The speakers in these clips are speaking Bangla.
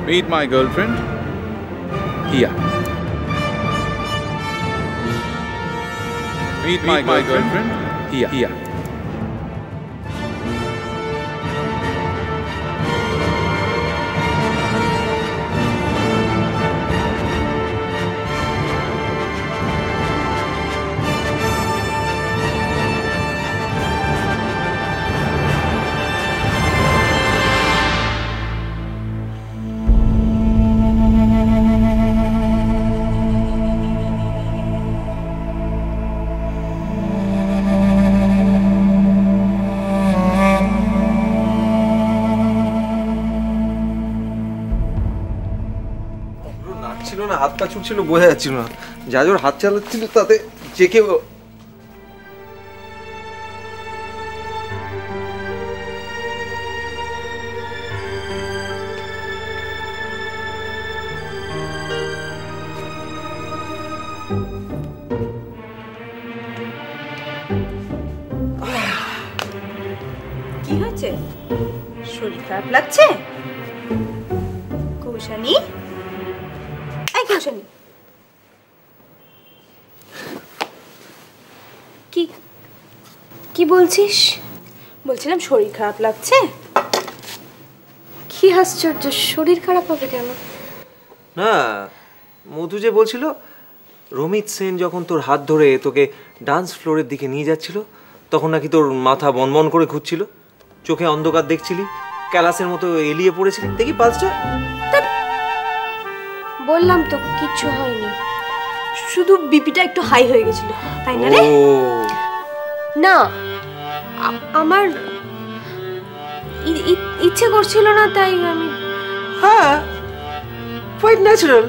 Meet my girlfriend, Hia. Meet my girlfriend, Hia. হাত পা ছুটছিল, বোঝা যাচ্ছিল না। যা জোর হাত চালাচ্ছিল তাতে যে কেউ কি হয়েছে? শরীর খারাপ লাগছে? কৌশানী, এই কৌশানী, কি কি বলছিস? বলছিলাম শরীর খারাপ লাগছে। কি আশ্চর্য, শরীর খারাপ হবে কেন? না, মধু যে বলছিল রমিত সেন যখন তোর হাত ধরে তোকে ডান্স ফ্লোরের দিকে নিয়ে যাচ্ছিল তখন নাকি তোর মাথা বনবন করে ঘুরছিল, চোখে অন্ধকার দেখছিলি, ক্যালাসের মতো এলিয়ে পড়েছিলি। দেখি পালসটা। বললাম তো কিচ্ছু হয়নি, শুধু বিপিটা একটু হাই হয়ে গেছিল, তাই না রে? না, আমার ইচ্ছে করছিল না, তাই আমি। হ্যাঁ, কোয়াইট ন্যাচারাল।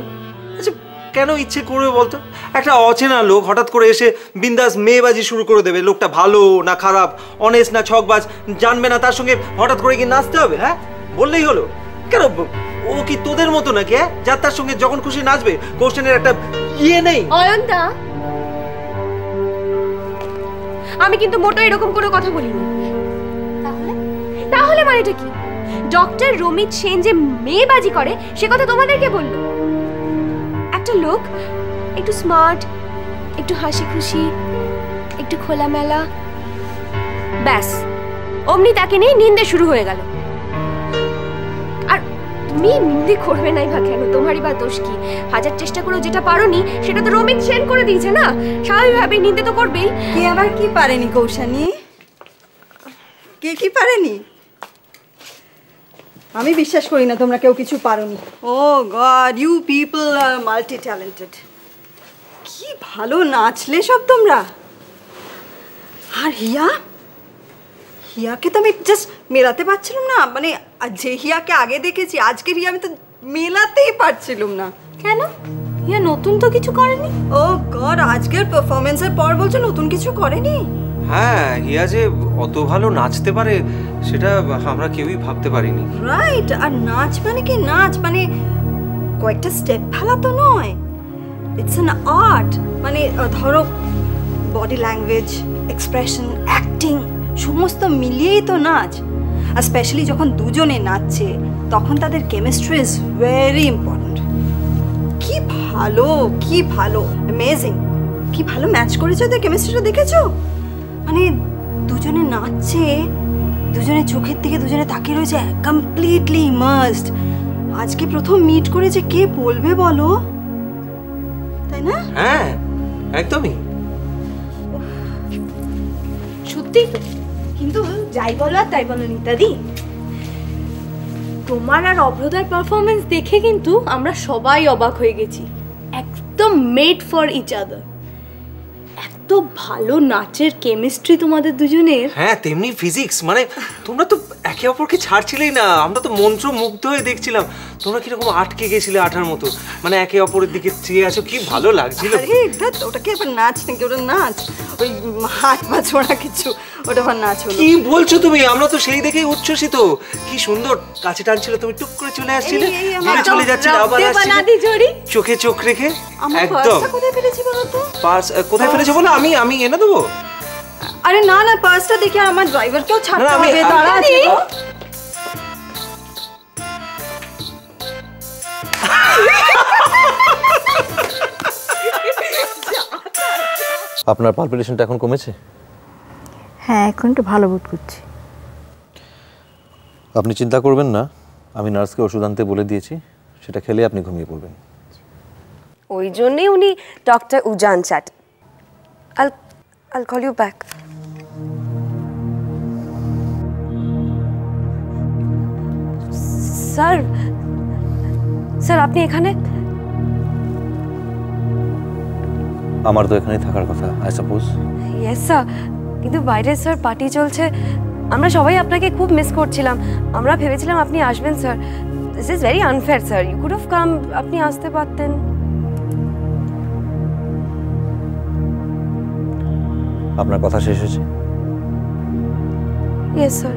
আচ্ছা, কেন ইচ্ছে করবে বলতো? একটা অচেনা লোক হঠাৎ করে এসে বিন্দাস মেয়েবাজি শুরু করে দেবে। লোকটা ভালো না খারাপ, অনেস্ট না ছকবাজ, জানবে না, তার সঙ্গে হঠাৎ করে কি নাচতে হবে? হ্যাঁ, বললেই হলো। কেন ও কি তোদের মতো নাকি? হ্যাঁ, যার তার সঙ্গে যখন খুশি নাচবে, কোশ্চেনের একটা ইয়ে নেই। অয়নদা, আমি কিন্তু মোটো এরকম কোনো কথা বলিনি। তাহলে মানেটা কি? ডক্টর রমিত সেন যে মেয়েবাজি করে সে কথা তোমাদেরকে বললো? একটা লোক একটু স্মার্ট, একটু হাসি খুশি, একটু খোলামেলা, ব্যাস অমনি তাকে নিয়ে নিন্দে শুরু হয়ে গেল। আর তুমি নিন্দে করবে নাই বা কেন? তোমারই বা দোষ কি? হাজার চেষ্টা করেও যেটা পারোনি সেটা তো রমিত সেন করে দিয়েছে না, স্বাভাবিকভাবেই নিন্দে তো করবেই। কে আবার কি পারেনি কৌশানী? কে কি পারেনি? আমি বিশ্বাস করি না তোমরা কেউ কিছু পারোনি। Oh god, you people are multi talented. কি ভালো নাচলে সব তোমরা। আর হিয়াকে তো আমি জাস্ট মেলাতে পারছিলাম না। মানে যে হিয়াকে আগে দেখেছি, আজকের হিয়া আমি তো মেলাতেই পারছিলাম না। কেন? হিয়া নতুন তো কিছু করেনি। ও গড, আজকের পারফরমেন্সের পর বলছো নতুন কিছু করেনি? হ্যাঁ, হিয়া যে অত ভালো নাচতে পারে সেটা আমরা কেউই ভাবতে পারিনি। রাইট। আর নাচ মানে কি? নাচ মানে কয়েকটা স্টেপ ফেলা তো নয়, ইটস অ্যান আর্ট। মানে ধরো বডি ল্যাঙ্গুয়েজ, এক্সপ্রেশন, অ্যাক্টিং সমস্ত মিলিয়েই তো নাচ। আর স্পেশালি যখন দুজনে নাচছে তখন তাদের কেমিস্ট্রি ইজ ভেরি ইম্পর্টেন্ট। কি ভালো, কি ভালো, অ্যামেজিং। কি ভালো ম্যাচ করেছে ওদের কেমিস্ট্রিটা, দেখেছো? মানে দুজনে নাচছে, দুজনে চোখের দিকে দুজনে তাকিয়ে রয়েছে, কমপ্লিটলি ইমার্সড। আজকে প্রথম মিট করেছে, কে বলবে বলো, তাই না? হ্যাঁ, একদমই সত্যি তো। কিন্তু যাই বলো আর তাই বলো নিতাদি, তোমার আর অভ্রদার পারফরমেন্স দেখে কিন্তু আমরা সবাই অবাক হয়ে গেছি। একদম মেড ফর ইচ আদার। এত ভালো নাচের কেমিস্ট্রি তোমাদের দুজনের। হ্যাঁ, তেমনি ফিজিক্স। মানে তোমরা তো একে অপরকে ছাড়ছিলেই না। আমরা তো মন্ত্রমুগ্ধ হয়ে দেখছিলাম তোমরা কিরকম আটকে গেছিলে আঠার মতো। মানে একে অপরের দিকে চেয়ে আছো, কি ভালো লাগছিল। ওটাকে আবার নাচ নাকি? ওটা নাচ, ওই হাত পা ছোড়া কিছু, ওটা আবার নাচ হলো? কি বলছো তুমি? আমরা তো সেই দেখেই উচ্ছ্বসিত। কি সুন্দর কাছে টানছিল, তুমি টুক করে চলে আসছিলে, দূরে চলে যাচ্ছিলে, আবার আসছিলে চোখে চোখ রেখে। একদম। কোথায় ফেলেছি বলো তো? পার্স কোথায় ফেলেছো বলো? আমি এনে দেবো। আরে না না, পার্সটা দেখে আমার ড্রাইভারকেও ছাড়তে হবে। দাঁড়া, আপনার পালপিটেশনটা এখন কমেছে? হ্যাঁ, এখন একটু ভালো বোধ করছি। আপনি চিন্তা করবেন না, আমি নার্সকে ওষুধ আনতে বলে দিয়েছি, সেটা খেলে আপনি ঘুমিয়ে পড়বেন। ওই জন্যই উনি doctor Ujan chat. I'll call you back. Sir আপনি এখানে? আমার তো এখানেই থাকার কথা, আই সাপোজ। ইয়েস স্যার, কিন্তু বাইরে স্যার পার্টি চলছে, আমরা সবাই আপনাকে খুব মিস করছিলাম। আমরা ভেবেছিলাম আপনি আসবেন sir. This is very unfair sir, you could have come, আপনি আসতে পারতেন। আপনার কথা শেষ হয়েছে? Yes sir.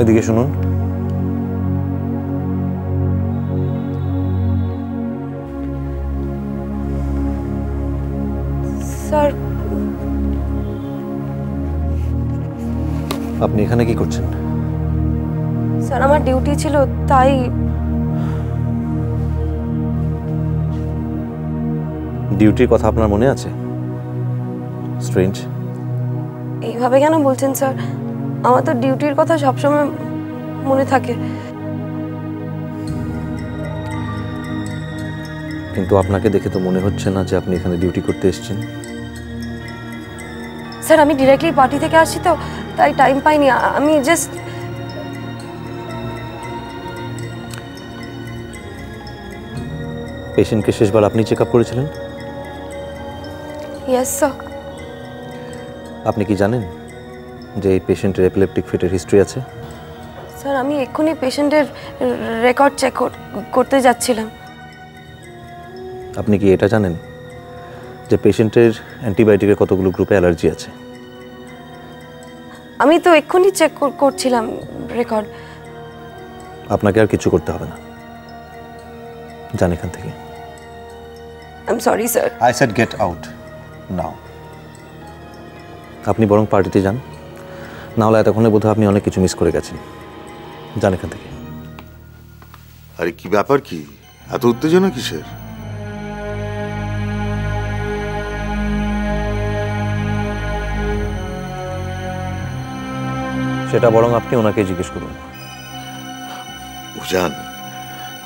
এদিকে শুনুন। স্যার আপনি এখানে কি করছেন? স্যার আমার ডিউটি ছিল তাই। ডিউটির কথা আপনার মনে আছে? স্ট্রেঞ্জ। এইভাবে কেন বলছেন স্যার? আমার তো ডিউটির কথা সবসময় মনে থাকে। কিন্তু আপনাকে দেখে তো মনে হচ্ছে না যে আপনি এখানে ডিউটি করতে এসেছেন। স্যার আমি ডিরেক্টলি পার্টি থেকে আসছি তো তাই টাইম পাইনি, আমি জাস্ট। পেশেন্টকে শেষবার আপনি চেক আপ করেছিলেন? Yes sir. আপনি কি জানেন যে এই পেশেন্টের এপিলেপটিক ফিটের হিস্ট্রি আছে? স্যার আমি এক্ষুনি পেশেন্টের রেকর্ড চেক করতে যাচ্ছিলাম। আপনি কি এটা জানেন যে পেশেন্টের অ্যান্টিবায়োটিকের কতগুলো গ্রুপে অ্যালার্জি আছে? আমি তো এক্ষুনি চেক করছিলাম রেকর্ড। আপনাকে আর কিছু করতে হবে না, যান এখান থেকে। I am sorry sir. I said get out now. আপনি বরং পার্টিতে যান, না হলে এতক্ষণে বোধহয় আপনি অনেক কিছু মিস করে গেছেন। যান এখান থেকে। আরে কি ব্যাপার, কি এত উত্তেজনা কিসের? সেটা বরং আপনি ওনাকে জিজ্ঞেস করুন। উজান,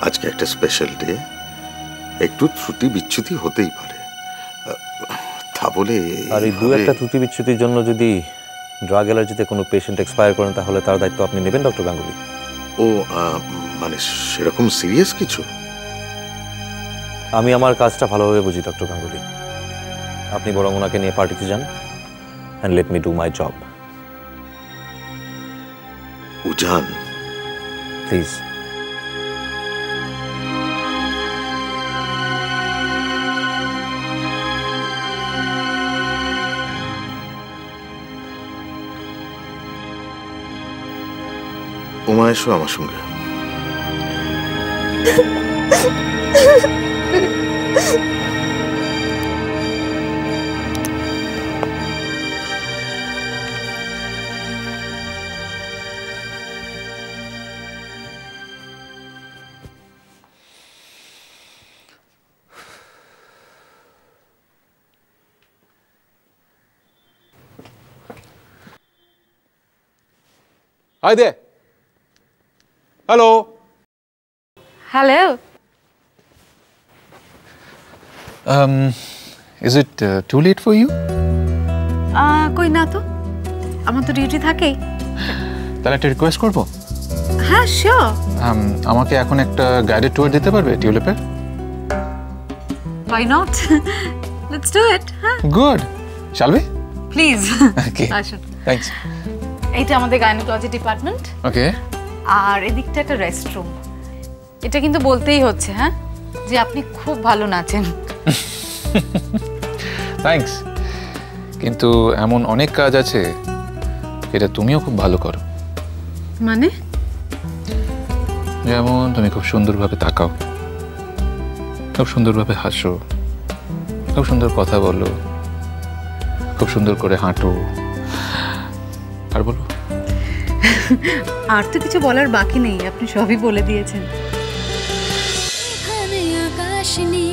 আজকে একটা স্পেশাল ডে, একটু ত্রুটি বিচ্যুতি হতেই পারে, তা বলে। আর এই দু একটা ত্রুটি বিচ্যুতির জন্য যদি ড্রাগ অ্যালার্জিতে কোনো পেশেন্ট এক্সপায়ার করেন তাহলে তার দায়িত্ব আপনি নেবেন ডক্টর গাঙ্গুলি? ও মানে সেরকম সিরিয়াস কিছু? আমি আমার কাজটা ভালোভাবে বুঝি ডক্টর গাঙ্গুলি। আপনি বরং ওনাকে নিয়ে পার্টিতে যান and let me do my job. Ujan please. Uma, এসো আমার সঙ্গে। Hi there. Hello. Hello. Is it too late for you? কই না তো, আমার তো ডিউটি থাকেই। তাহলে একটা রিকোয়েস্ট করবো। হ্যাঁ শিওর। আমাকে এখন একটা গাইডেড ট্যুর দিতে পারবে টিউলিপের? Why not? Let's do it. হ্যাঁ Good. Shall we? Please Okay. আসুন। Thanks. এইটা আমাদের গাইনোকোলজি ডিপার্টমেন্ট, Okay. আর এদিকটা একটা রেস্টরুম। এটা কিন্তু বলতেই হচ্ছে হ্যাঁ যে আপনি খুব ভালো নাচেন। Thanks. কিন্তু এমন অনেক কাজ আছে যেটা তুমিও খুব ভালো করো। মানে? যেমন তুমি খুব সুন্দরভাবে তাকাও, খুব সুন্দরভাবে হাসো, খুব সুন্দর কথা বলো, খুব সুন্দর করে হাঁটো। আর বলো। আর তো কিছু বলার বাকি নেই, আপনি সবই বলে দিয়েছেন। আসনি